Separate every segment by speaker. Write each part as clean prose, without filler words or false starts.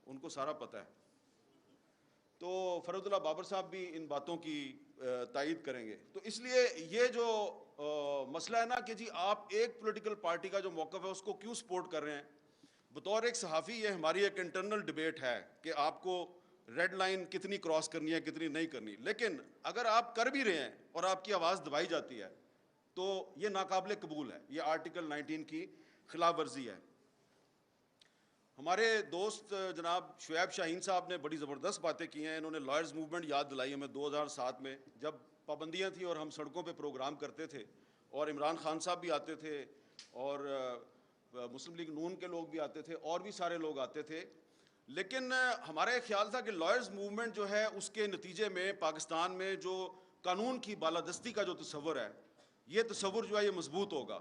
Speaker 1: ان کو سارا پتہ ہے. تو فرید اللہ بابر صاحب بھی ان باتوں کی تائید کریں گے. تو اس لیے یہ جو مسئلہ ہے نا کہ جی آپ ایک پولیٹیکل پارٹی کا جو موقف ہے اس کو کیوں سپورٹ کر رہے ہیں, بطور ایک صحافی یہ ہماری ایک انٹرنل ڈبیٹ ہے کہ آپ کو ریڈ لائن کتنی کراس کرنی ہے کتنی نہیں کرنی. لیکن اگر آپ کر بھی رہے ہیں اور آپ کی آواز دبائی جاتی ہے تو یہ ناقابل قبول ہے, یہ آرٹیکل 19 کی خلاف ورزی ہے. ہمارے دوست جناب شعیب شاہین صاحب نے بڑی زبردست باتیں کی ہیں. انہوں نے لائرز موومنٹ یاد دلائی ہمیں 2007 میں, جب پابندیاں تھیں اور ہم سڑکوں پہ پروگرام کرتے تھے اور عمران خان صاحب بھی آتے تھے اور مسلم لیگ نون کے لوگ بھی آتے تھے اور بھی سارے لوگ آتے تھے. لیکن ہمارا یہ خیال تھا کہ لائرز موومنٹ جو ہے اس کے نتیجے میں پاکستان میں جو قانون کی بالادستی کا جو تصور ہے, یہ تصور جو ہے یہ مضبوط ہوگا.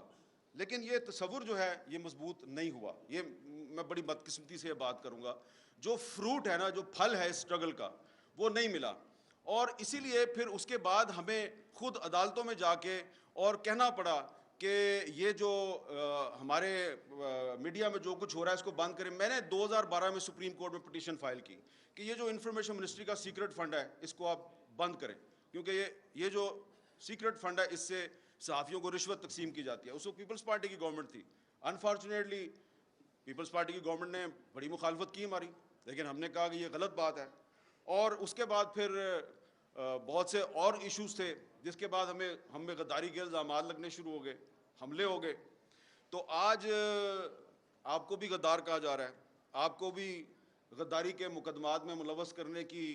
Speaker 1: لیکن یہ تصور جو ہے یہ مضبوط نہیں ہوا. یہ میں بڑی بدقسمتی سے یہ بات کروں گا, جو فروٹ ہے نا, جو پھل ہے اس اسٹرگل کا, وہ نہیں ملا. اور اسی لیے پھر اس کے بعد ہمیں خود عدالتوں میں جا کے اور کہنا پڑا کہ یہ جو ہمارے میڈیا میں جو کچھ ہو رہا ہے اس کو بند کریں. میں نے 2012 میں سپریم کورٹ میں پٹیشن فائل کی کہ یہ جو انفارمیشن منسٹری کا سیکرٹ فنڈ ہے اس کو آپ بند کریں, کیونکہ یہ جو سیکرٹ فنڈ ہے اس سے صحافیوں کو رشوت تقسیم کی جاتی ہے. اس وقت پیپلز پارٹی کی گورنمنٹ تھی. انفارچونیٹلی پیپلز پارٹی کی گورنمنٹ نے بڑی مخالفت کی ہماری, لیکن ہم نے کہا کہ یہ غلط بات ہے. اور اس کے بعد پھر بہت سے اور ایشوز تھے جس کے بعد ہمیں غداری کے الزامات لگنے شروع ہو گئے, حملے ہو گئے. تو آج آپ کو بھی غدار کہا جا رہا ہے, آپ کو بھی غداری کے مقدمات میں ملوث کرنے کی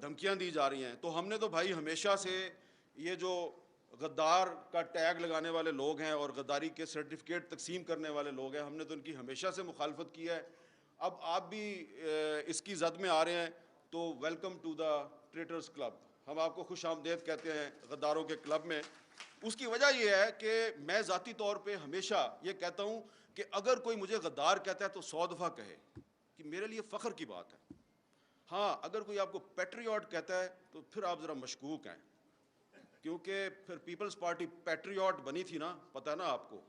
Speaker 1: دھمکیاں دی جا رہی ہیں. تو ہم نے تو بھائی ہمیشہ سے یہ جو غدار کا ٹیگ لگانے والے لوگ ہیں اور غداری کے سرٹیفکیٹ تقسیم کرنے والے لوگ ہیں, ہم نے تو ان کی ہمیشہ سے مخالفت کی ہے. اب آپ بھی اس کی زد میں آ رہے ہیں تو ویلکم ٹو دا ٹریٹرز کلب. ہم آپ کو خوش آمدید کہتے ہیں غداروں کے کلب میں. اس کی وجہ یہ ہے کہ میں ذاتی طور پہ ہمیشہ یہ کہتا ہوں کہ اگر کوئی مجھے غدار کہتا ہے تو 100 دفعہ کہے کہ میرے لیے فخر کی بات ہے. ہاں, اگر کوئی آپ کو پیٹریوٹ کہتا ہے تو پھر آپ ذرا مشکوک ہیں, کیونکہ پھر پیپلز پارٹی پیٹریوٹ بنی تھی نا, پتہ ہے نا آپ کو.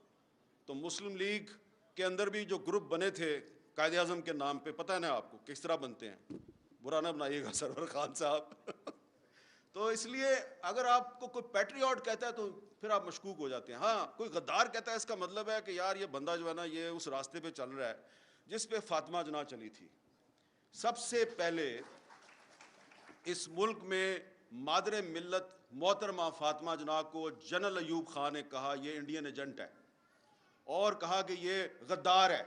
Speaker 1: تو مسلم لیگ کے اندر بھی جو گروپ بنے تھے قائد اعظم کے نام پہ, پتہ ہے نا آپ کو کس طرح بنتے ہیں, برا نہ بنائیے گا سرور خان صاحب. تو اس لیے اگر آپ کو کوئی پیٹریوٹ کہتا ہے تو پھر آپ مشکوک ہو جاتے ہیں. ہاں, کوئی غدار کہتا ہے اس کا مطلب ہے کہ یار یہ بندہ جو ہے نا یہ اس راستے پہ چل رہا ہے جس پہ فاطمہ جناح چلی تھی. سب سے پہلے اس ملک میں مادر ملت محترمہ فاطمہ جناح کو جنرل ایوب خان نے کہا یہ انڈین ایجنٹ ہے اور کہا کہ یہ غدار ہے.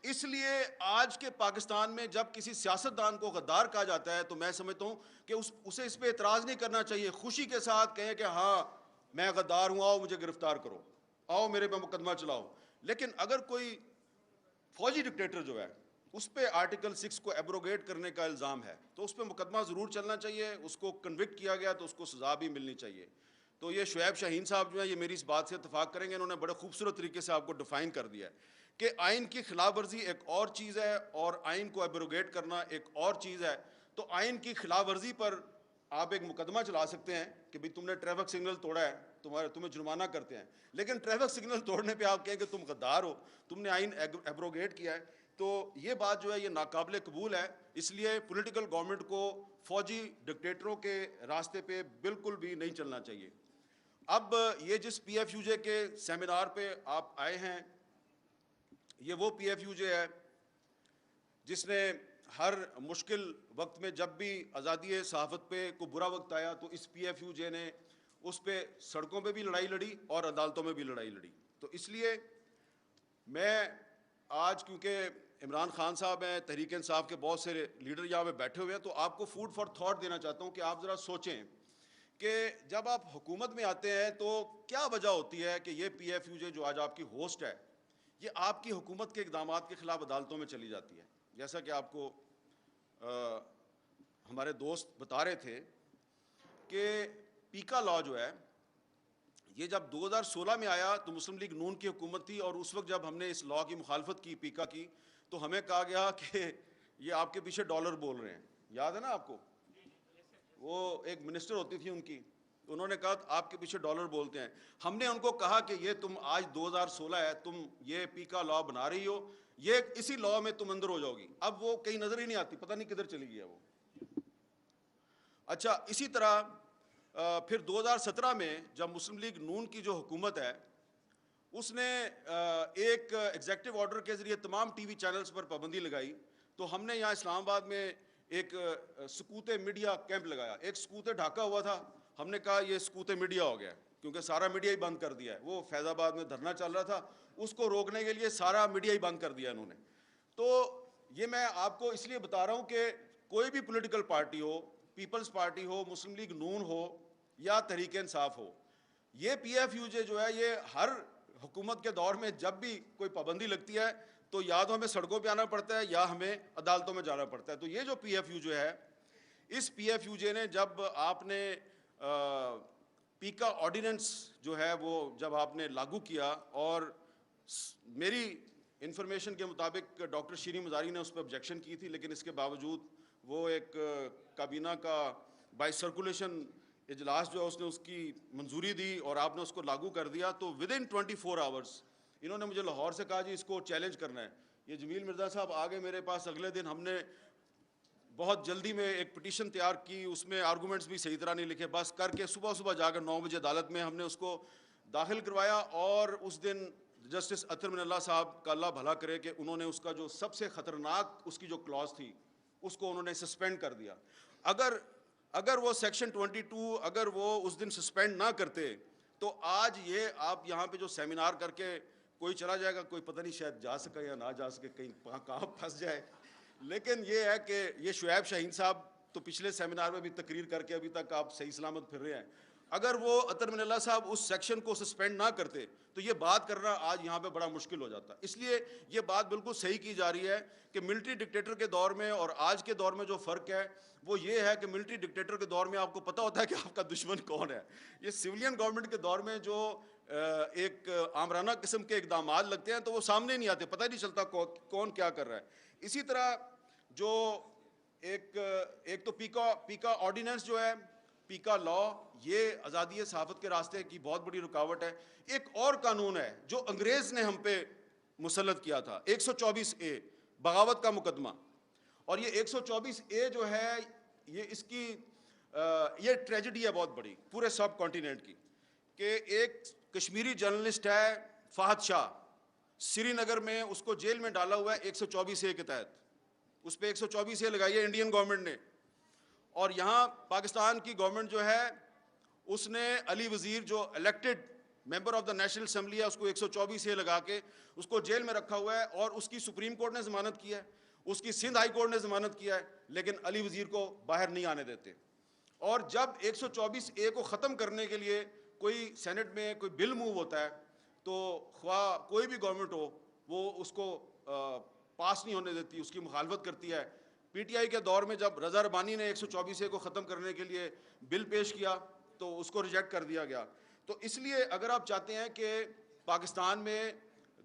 Speaker 1: اس لیے آج کے پاکستان میں جب کسی سیاستدان کو غدار کہا جاتا ہے تو میں سمجھتا ہوں کہ اسے اس پہ اعتراض نہیں کرنا چاہیے, خوشی کے ساتھ کہیں کہ ہاں میں غدار ہوں, آؤ مجھے گرفتار کرو, آؤ میرے پہ مقدمہ چلاؤ. لیکن اگر کوئی فوجی ڈکٹیٹر جو ہے اس پہ آرٹیکل 6 کو ایبروگیٹ کرنے کا الزام ہے تو اس پہ مقدمہ ضرور چلنا چاہیے, اس کو کنوکٹ کیا گیا تو اس کو سزا بھی ملنی چاہیے. تو یہ شعیب شاہین صاحب جو ہیں یہ میری اس بات سے اتفاق کریں گے, انہوں نے بڑے خوبصورت طریقے سے آپ کو ڈیفائن کر دیا ہے کہ آئین کی خلاف ورزی ایک اور چیز ہے اور آئین کو ایبروگیٹ کرنا ایک اور چیز ہے. تو آئین کی خلاف ورزی پر آپ ایک مقدمہ چلا سکتے ہیں کہ بھئی تم نے ٹریفک سگنل توڑا ہے, تمہیں جرمانہ کرتے ہیں. لیکن ٹریفک سگنل توڑنے پہ آپ کہیں کہ تم غدار ہو, تم نے آئین ایبروگیٹ کیا ہے, تو یہ بات جو ہے یہ ناقابل قبول ہے. اس لیے پولیٹیکل گورنمنٹ کو فوجی ڈکٹیٹروں کے راستے پہ بالکل بھی نہیں چلنا چاہیے. اب یہ جس پی ایف یو جے کے سیمینار پہ آپ آئے ہیں, یہ وہ پی ایف یو جے ہے جس نے ہر مشکل وقت میں جب بھی آزادی صحافت پہ کوئی برا وقت آیا تو اس پی ایف یو جے نے اس پہ سڑکوں پہ بھی لڑائی لڑی اور عدالتوں میں بھی لڑائی لڑی. تو اس لیے میں آج کیونکہ عمران خان صاحب ہیں, تحریک انصاف کے بہت سے لیڈر یہاں پہ بیٹھے ہوئے ہیں, تو آپ کو فوڈ فار تھاٹ دینا چاہتا ہوں کہ آپ ذرا سوچیں کہ جب آپ حکومت میں آتے ہیں تو کیا وجہ ہوتی ہے کہ یہ پی ایف یو جے جو آج آپ کی ہوسٹ ہے یہ آپ کی حکومت کے اقدامات کے خلاف عدالتوں میں چلی جاتی ہے. جیسا کہ آپ کو ہمارے دوست بتا رہے تھے کہ پیکا لا جو ہے یہ جب 2016 میں آیا تو مسلم لیگ نون کی حکومت تھی, اور اس وقت جب ہم نے اس لا کی مخالفت کی پیکا کی تو ہمیں کہا گیا کہ یہ آپ کے پیچھے ڈالر بول رہے ہیں. یاد ہے نا آپ کو, وہ ایک منسٹر ہوتی تھی ان کی, انہوں نے کہا آپ کے پیچھے ڈالر بولتے ہیں. ہم نے ان کو کہا کہ یہ تم آج 2016 ہے, تم یہ پیکا لا بنا رہی ہو, یہ اسی لا میں تم اندر ہو جاؤ گی. اب وہ کہیں نظر ہی نہیں آتی, پتہ نہیں کدھر چلی گئی ہے وہ. اچھا, اسی طرح پھر 2017 میں جب مسلم لیگ نون کی جو حکومت ہے, اس نے ایک ایگزیکٹو آرڈر کے ذریعے تمام ٹی وی چینلز پر پابندی لگائی. تو ہم نے یہاں اسلام آباد میں ایک سکوت میڈیا کیمپ لگایا. ایک سکوت ڈھاکہ ہوا تھا, ہم نے کہا یہ سکوت میڈیا ہو گیا, کیونکہ سارا میڈیا ہی بند کر دیا ہے. وہ فیض آباد میں دھرنا چل رہا تھا, اس کو روکنے کے لیے سارا میڈیا ہی بند کر دیا انہوں نے. تو یہ میں آپ کو اس لیے بتا رہا ہوں کہ کوئی بھی پولیٹیکل پارٹی ہو, پیپلز پارٹی ہو, مسلم لیگ نون ہو یا تحریک انصاف ہو, یہ پی ایف یو جو ہے یہ ہر حکومت کے دور میں جب بھی کوئی پابندی لگتی ہے تو یا تو ہمیں سڑکوں پہ آنا پڑتا ہے یا ہمیں عدالتوں میں جانا پڑتا ہے. تو یہ جو پی ایف یو جو ہے, اس پی ایف یو جے نے جب آپ نے پیکا آرڈیننس جو ہے وہ جب آپ نے لاگو کیا, اور میری انفارمیشن کے مطابق ڈاکٹر شیریں مزاری نے اس پہ آبجیکشن کی تھی, لیکن اس کے باوجود وہ ایک کابینہ کا بائی سرکولیشن اجلاس جو ہے اس نے اس کی منظوری دی اور آپ نے اس کو لاگو کر دیا. تو ود ان 24 آورس انہوں نے مجھے لاہور سے کہا جی اس کو چیلنج کرنا ہے. یہ جمیل مرزا صاحب آگے میرے پاس اگلے دن, ہم نے بہت جلدی میں ایک پٹیشن تیار کی, اس میں آرگومنٹس بھی صحیح طرح نہیں لکھے, بس کر کے صبح جا کر 9 بجے عدالت میں ہم نے اس کو داخل کروایا. اور اس دن جسٹس اطہر من اللہ صاحب کا اللہ بھلا کرے کہ انہوں نے اس کا جو سب سے خطرناک اس کی جو کلاز تھی اس کو انہوں نے سسپینڈ کر دیا. اگر وہ سیکشن 22 اگر وہ اس دن سسپینڈ نہ کرتے تو آج یہ آپ یہاں پہ جو سیمینار کر کے کوئی چلا جائے گا, کوئی پتہ نہیں شاید جا سکے یا نہ جا سکے, کہیں کہاں پھنس جائے. لیکن یہ ہے کہ یہ شعیب شاہین صاحب تو پچھلے سیمینار میں بھی تقریر کر کے ابھی تک آپ صحیح سلامت پھر رہے ہیں. اگر وہ اطہر من اللہ صاحب اس سیکشن کو سسپینڈ نہ کرتے تو یہ بات کرنا آج یہاں پہ بڑا مشکل ہو جاتا. اس لیے یہ بات بالکل صحیح کی جا رہی ہے کہ ملٹری ڈکٹیٹر کے دور میں اور آج کے دور میں جو فرق ہے وہ یہ ہے کہ ملٹری ڈکٹیٹر کے دور میں آپ کو پتہ ہوتا ہے کہ آپ کا دشمن کون ہے. یہ سویلین گورنمنٹ کے دور میں جو ایک آمرانہ قسم کے اقدامات لگتے ہیں تو وہ سامنے نہیں آتے, پتہ نہیں چلتا کون کیا کر رہا ہے. اسی طرح جو ایک تو پیکا آرڈیننس جو ہے, پیکا لا, یہ آزادی صحافت کے راستے کی بہت بڑی رکاوٹ ہے. ایک اور قانون ہے جو انگریز نے ہم پہ مسلط کیا تھا, 124A بغاوت کا مقدمہ. اور یہ 124A جو ہے یہ اس کی یہ ٹریجڈی ہے بہت بڑی پورے سب کانٹیننٹ کی, کہ ایک کشمیری جرنلسٹ ہے فہد شاہ, سری نگر میں اس کو جیل میں ڈالا ہوا ہے 124A کے تحت. اس پہ 124A لگائی ہے انڈین گورنمنٹ نے, اور یہاں پاکستان کی گورنمنٹ جو ہے اس نے علی وزیر جو elected member of the national assembly ہے اس کو 124A لگا کے اس کو جیل میں رکھا ہوا ہے. اور اس کی سپریم کورٹ نے ضمانت کیا ہے, اس کی سندھ ہائی کورٹ نے ضمانت کیا ہے, لیکن علی وزیر کو باہر نہیں آنے دیتے. اور جب 124A کو ختم کرنے کے لیے کوئی سینٹ میں کوئی بل موو ہوتا ہے تو خواہ کوئی بھی گورنمنٹ ہو وہ اس کو پاس نہیں ہونے دیتی, اس کی مخالفت کرتی ہے. پی ٹی آئی کے دور میں جب رضا ربانی نے 124A کو ختم کرنے کے لیے بل پیش کیا تو اس کو ریجیکٹ کر دیا گیا. تو اس لیے اگر آپ چاہتے ہیں کہ پاکستان میں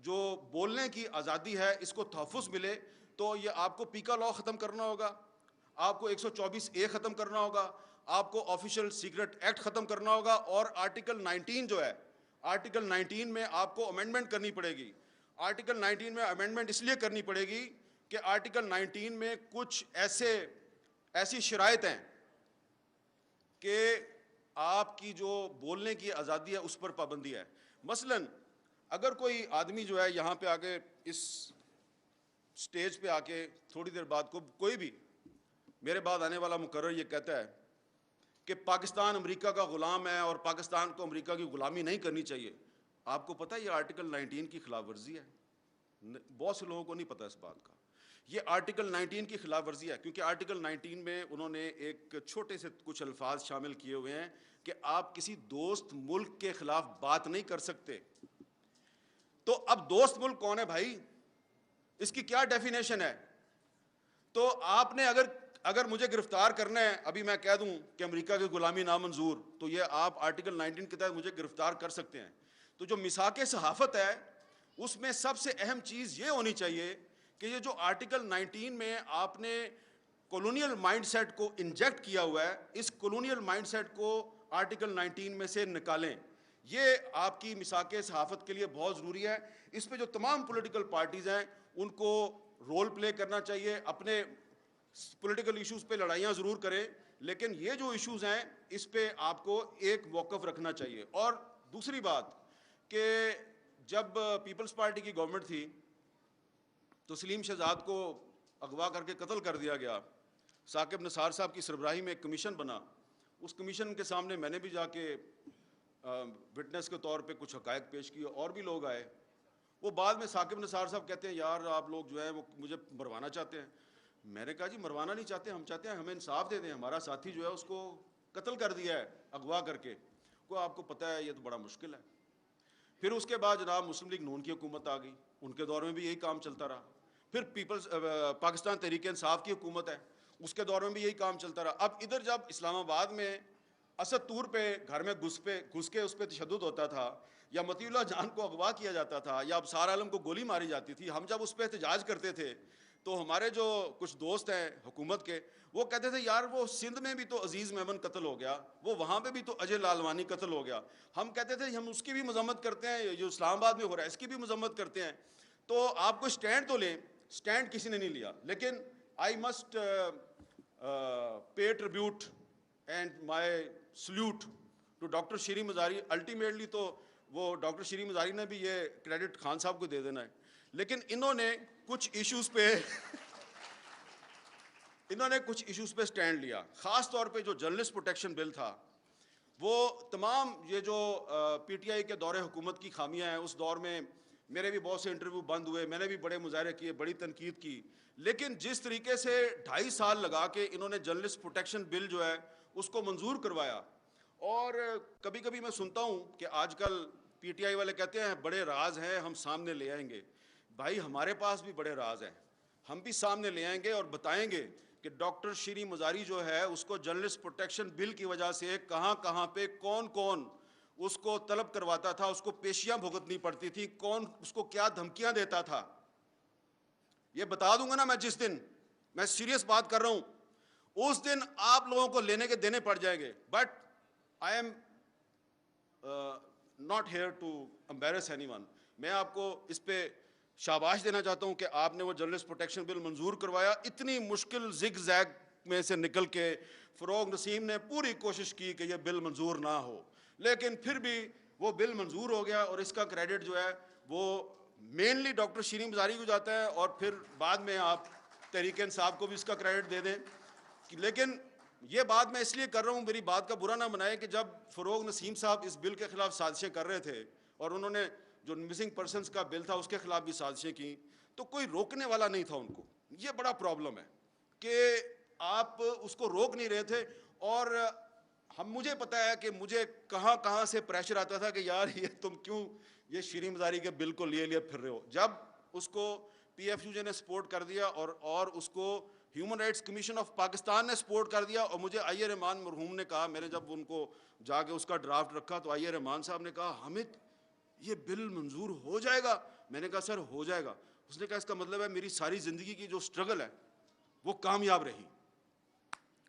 Speaker 1: جو بولنے کی آزادی ہے اس کو تحفظ ملے تو یہ آپ کو پیکا لا ختم کرنا ہوگا, آپ کو 124A ختم کرنا ہوگا, آپ کو آفیشیل سیکرٹ ایکٹ ختم کرنا ہوگا, اور آرٹیکل 19 جو ہے آرٹیکل 19 میں آپ کو امینڈمنٹ کرنی پڑے گی. آرٹیکل 19 میں امینڈمنٹ اس لیے کرنی پڑے گی کہ آرٹیکل 19 میں کچھ ایسی شرائط ہیں کہ آپ کی جو بولنے کی آزادی ہے اس پر پابندی ہے. مثلاً اگر کوئی آدمی جو ہے یہاں پہ آ کے اس سٹیج پہ آ کے تھوڑی دیر بعد کوئی بھی میرے بعد آنے والا مقرر یہ کہتا ہے کہ پاکستان امریکہ کا غلام ہے اور پاکستان کو امریکہ کی غلامی نہیں کرنی چاہیے, آپ کو پتہ ہے یہ آرٹیکل 19 کی خلاف ورزی ہے. بہت سے لوگوں کو نہیں پتہ اس بات کا. یہ آرٹیکل 19 کی خلاف ورزی ہے, کیونکہ آرٹیکل 19 میں انہوں نے ایک چھوٹے سے کچھ الفاظ شامل کیے ہوئے ہیں کہ آپ کسی دوست ملک کے خلاف بات نہیں کر سکتے. تو اب دوست ملک کون ہے بھائی, اس کی کیا ڈیفینیشن ہے؟ تو آپ نے اگر مجھے گرفتار کرنا ہے, ابھی میں کہہ دوں کہ امریکہ کی غلامی نامنظور, تو یہ آپ آرٹیکل 19 کے تحت مجھے گرفتار کر سکتے ہیں. تو جو میثاق صحافت ہے اس میں سب سے اہم چیز یہ ہونی چاہیے کہ یہ جو آرٹیکل 19 میں آپ نے کولونیل مائنڈ سیٹ کو انجیکٹ کیا ہوا ہے, اس کولونیل مائنڈ سیٹ کو آرٹیکل 19 میں سے نکالیں. یہ آپ کی میثاق صحافت کے لیے بہت ضروری ہے. اس پہ جو تمام پولیٹیکل پارٹیز ہیں ان کو رول پلے کرنا چاہیے, اپنے پولیٹیکل ایشوز پہ لڑائیاں ضرور کریں, لیکن یہ جو ایشوز ہیں اس پہ آپ کو ایک موقف رکھنا چاہیے. اور دوسری بات کہ جب پیپلز پارٹی کی گورنمنٹ تھی تو سلیم شہزاد کو اغوا کر کے قتل کر دیا گیا. ثاقب نثار صاحب کی سربراہی میں ایک کمیشن بنا, اس کمیشن کے سامنے میں نے بھی جا کے وٹنس کے طور پہ کچھ حقائق پیش کیے, اور بھی لوگ آئے. وہ بعد میں ثاقب نثار صاحب کہتے ہیں یار آپ لوگ جو ہے وہ مجھے مروانا چاہتے ہیں. میں نے کہا جی مروانا نہیں چاہتے, ہم چاہتے ہیں ہمیں انصاف دے دیں, ہمارا ساتھی جو ہے اس کو قتل کر دیا ہے اغوا کر کے. کو آپ کو پتہ ہے یہ تو بڑا مشکل ہے. پھر اس کے بعد جناب مسلم لیگ نون کی حکومت آ گئی, ان کے دور میں بھی یہی کام چلتا رہا. پھر پاکستان تحریک انصاف کی حکومت ہے, اس کے دور میں بھی یہی کام چلتا رہا. اب ادھر جب اسلام آباد میں اسد طور پہ گھر میں گھس کے اس پہ تشدد ہوتا تھا, یا مطیع اللہ جان کو اغوا کیا جاتا تھا, یا ابصار عالم کو گولی ماری جاتی تھی, ہم جب اس پہ احتجاج کرتے تھے تو ہمارے جو کچھ دوست ہیں حکومت کے وہ کہتے تھے یار وہ سندھ میں بھی تو عزیز میمن قتل ہو گیا, وہ وہاں پہ بھی تو اجے لالوانی قتل ہو گیا. ہم کہتے تھے ہم اس کی بھی مذمت کرتے ہیں, جو اسلام آباد میں ہو رہا ہے اس کی بھی مذمت کرتے ہیں. تو آپ کو اسٹینڈ تو لیں, اسٹینڈ کسی نے نہیں لیا. لیکن I must pay tribute and my salute to doctor Shireen Mazari. Ultimately تو وہ ڈاکٹر شیریں مزاری نے بھی یہ کریڈٹ خان صاحب کو دے دینا ہے, لیکن انہوں نے کچھ ایشوز پہ اسٹینڈ لیا. خاص طور پہ جو جرنلسٹ پروٹیکشن بل تھا, وہ تمام یہ جو پی ٹی آئی کے دور حکومت کی خامیاں ہیں, اس دور میں میرے بھی بہت سے انٹرویو بند ہوئے, میں نے بھی بڑے مظاہرے کیے, بڑی تنقید کی. لیکن جس طریقے سے 2.5 سال لگا کے انہوں نے جرنلسٹ پروٹیکشن بل جو ہے اس کو منظور کروایا. اور کبھی کبھی میں سنتا ہوں کہ آج کل پی ٹی آئی والے کہتے ہیں بڑے راز ہیں ہم سامنے لے آئیں گے. بھائی ہمارے پاس بھی بڑے راز ہیں, ہم بھی سامنے لے آئیں گے اور بتائیں گے کہ ڈاکٹر شیریں مزاری جو ہے اس کو جرنلسٹ پروٹیکشن بل کی وجہ سے کہاں کہاں پہ کون کون اس کو طلب کرواتا تھا, اس کو پیشیاں بھگتنی پڑتی تھی, کون اس کو کیا دھمکیاں دیتا تھا. یہ بتا دوں گا نا میں, جس دن میں سیریس بات کر رہا ہوں اس دن آپ لوگوں کو لینے کے دینے پڑ جائیں گے. But I am not here to embarrass anyone. میں آپ کو اس پہ شاباش دینا چاہتا ہوں کہ آپ نے وہ جرنلسٹ پروٹیکشن بل منظور کروایا. اتنی مشکل زگ زیگ میں سے نکل کے فروغ نسیم نے پوری کوشش کی کہ یہ بل منظور نہ ہو, لیکن پھر بھی وہ بل منظور ہو گیا. اور اس کا کریڈٹ جو ہے وہ مینلی ڈاکٹر شیریں مزاری کو جاتا ہے, اور پھر بعد میں آپ تحریک انصاف کو بھی اس کا کریڈٹ دے دیں. لیکن یہ بات میں اس لیے کر رہا ہوں, میری بات کا برا نہ بنائے, کہ جب فروغ نسیم صاحب اس بل کے خلاف سازشیں کر رہے تھے اور انہوں نے جو مسنگ پرسنس کا بل تھا اس کے خلاف بھی سازشیں کی, تو کوئی روکنے والا نہیں تھا ان کو. یہ بڑا پرابلم ہے کہ آپ اس کو روک نہیں رہے تھے. اور مجھے پتہ ہے کہ مجھے کہاں کہاں سے پریشر آتا تھا کہ یار یہ تم کیوں یہ شیریں مزاری کے بل کو لیے پھر رہے ہو. جب اس کو پی ایف یو جے نے سپورٹ کر دیا اور اس کو human rights commission of Pakistan نے سپورٹ کر دیا, اور مجھے آئی اے رحمان مرحوم نے کہا, میں نے جب ان کو جا کے اس کا ڈرافٹ رکھا تو آئی اے رحمان صاحب نے کہا حامد یہ بل منظور ہو جائے گا. میں نے کہا سر ہو جائے گا. اس نے کہا اس کا مطلب ہے میری ساری زندگی کی جو سٹرگل ہے وہ کامیاب رہی.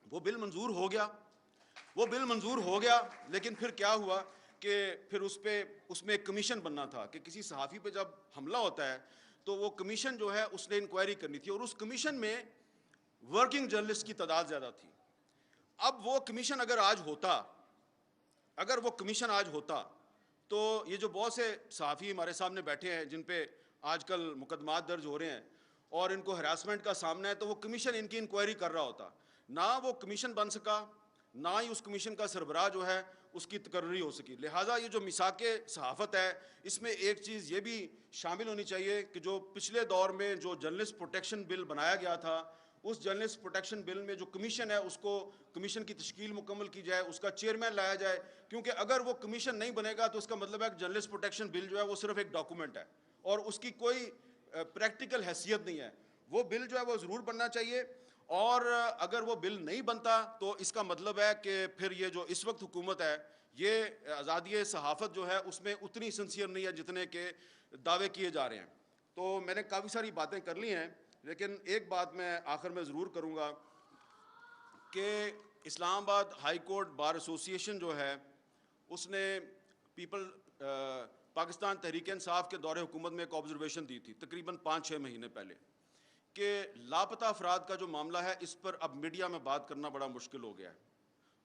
Speaker 1: وہ بل منظور ہو گیا, لیکن پھر کیا ہوا کہ پھر اس میں ایک کمیشن بننا تھا کہ کسی صحافی پہ جب حملہ ہوتا ہے تو وہ کمیشن جو ہے اس نے انکوائری کرنی تھی, اور اس کمیشن میں ورکنگ جرنلسٹ کی تعداد زیادہ تھی. اب وہ کمیشن اگر وہ کمیشن آج ہوتا تو یہ جو بہت سے صحافی ہمارے سامنے بیٹھے ہیں جن پہ آج کل مقدمات درج ہو رہے ہیں اور ان کو ہراسمنٹ کا سامنا ہے, تو وہ کمیشن ان کی انکوائری کر رہا ہوتا. نہ وہ کمیشن بن سکا, نہ ہی اس کمیشن کا سربراہ جو ہے اس کی تقرری ہو سکی. لہٰذا یہ جو میثاق صحافت ہے اس میں ایک چیز یہ بھی شامل ہونی چاہیے کہ جو پچھلے دور میں جو جرنلسٹ پروٹیکشن بل بنایا گیا تھا, اس جرنلسٹ پروٹیکشن بل میں جو کمیشن ہے اس کو کمیشن کی تشکیل مکمل کی جائے, اس کا چیئرمین لایا جائے. کیونکہ اگر وہ کمیشن نہیں بنے گا تو اس کا مطلب ہے کہ جرنلسٹ پروٹیکشن بل جو ہے وہ صرف ایک ڈاکومنٹ ہے اور اس کی کوئی پریکٹیکل حیثیت نہیں ہے. وہ بل جو ہے وہ ضرور بننا چاہیے, اور اگر وہ بل نہیں بنتا تو اس کا مطلب ہے کہ پھر یہ جو اس وقت حکومت ہے یہ آزادی صحافت جو ہے اس میں اتنی سنسیئر نہیں ہے جتنے کہ دعوے کیے جا رہے ہیں. تو میں نے کافی ساری باتیں کر لی ہیں, لیکن ایک بات میں آخر میں ضرور کروں گا کہ اسلام آباد ہائی کورٹ بار ایسوسی ایشن جو ہے اس نے پاکستان تحریک انصاف کے دور حکومت میں ایک آبزرویشن دی تھی تقریباً 5-6 مہینے پہلے کہ لاپتہ افراد کا جو معاملہ ہے اس پر اب میڈیا میں بات کرنا بڑا مشکل ہو گیا ہے.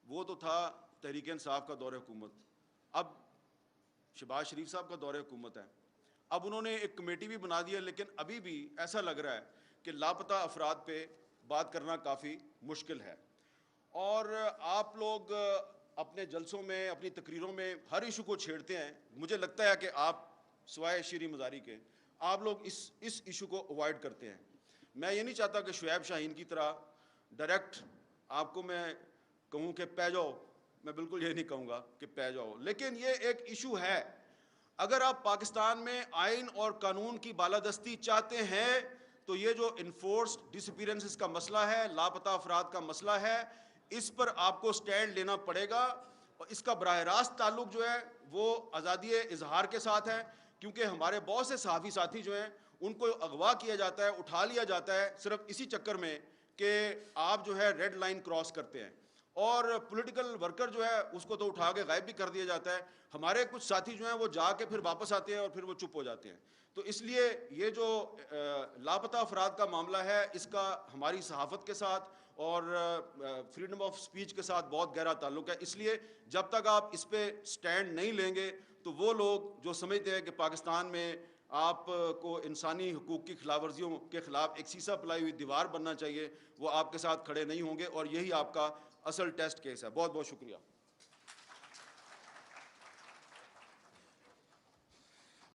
Speaker 1: وہ تو تھا تحریک انصاف کا دور حکومت, اب شہباز شریف صاحب کا دور حکومت ہے. اب انہوں نے ایک کمیٹی بھی بنا دی ہے, لیکن ابھی بھی ایسا لگ رہا ہے کہ لاپتہ افراد پہ بات کرنا کافی مشکل ہے. اور آپ لوگ اپنے جلسوں میں, اپنی تقریروں میں ہر ایشو کو چھیڑتے ہیں. مجھے لگتا ہے کہ آپ سوائے شیریں مزاری کے آپ لوگ اس ایشو کو اوائڈ کرتے ہیں. میں یہ نہیں چاہتا کہ شعیب شاہین کی طرح ڈائریکٹ آپ کو میں کہوں کہ پہ جاؤ, میں بالکل یہ نہیں کہوں گا کہ پہ جاؤ, لیکن یہ ایک ایشو ہے. اگر آپ پاکستان میں آئین اور قانون کی بالادستی چاہتے ہیں تو یہ جو انفورسڈ ڈس اپیرنسز کا مسئلہ ہے, لاپتہ افراد کا مسئلہ ہے, اس پر آپ کو سٹینڈ لینا پڑے گا. اور اس کا براہ راست تعلق جو ہے وہ آزادی اظہار کے ساتھ ہے, کیونکہ ہمارے بہت سے صحافی ساتھی جو ہیں ان کو اغوا کیا جاتا ہے, اٹھا لیا جاتا ہے صرف اسی چکر میں کہ آپ جو ہے ریڈ لائن کراس کرتے ہیں, اور پولیٹیکل ورکر جو ہے اس کو تو اٹھا کے غائب بھی کر دیا جاتا ہے. ہمارے کچھ ساتھی جو ہیں وہ جا کے پھر واپس آتے ہیں اور پھر وہ چپ ہو جاتے ہیں. تو اس لیے یہ جو لاپتہ افراد کا معاملہ ہے اس کا ہماری صحافت کے ساتھ اور فریڈم آف سپیچ کے ساتھ بہت گہرا تعلق ہے. اس لیے جب تک آپ اس پہ سٹینڈ نہیں لیں گے تو وہ لوگ جو سمجھتے ہیں کہ پاکستان میں آپ کو انسانی حقوق کی خلاف ورزیوں کے خلاف ایک سیسا پلائی ہوئی دیوار بننا چاہیے, وہ آپ کے ساتھ کھڑے نہیں ہوں گے, اور یہی آپ کا اصل ٹیسٹ کیس ہے. بہت بہت شکریہ.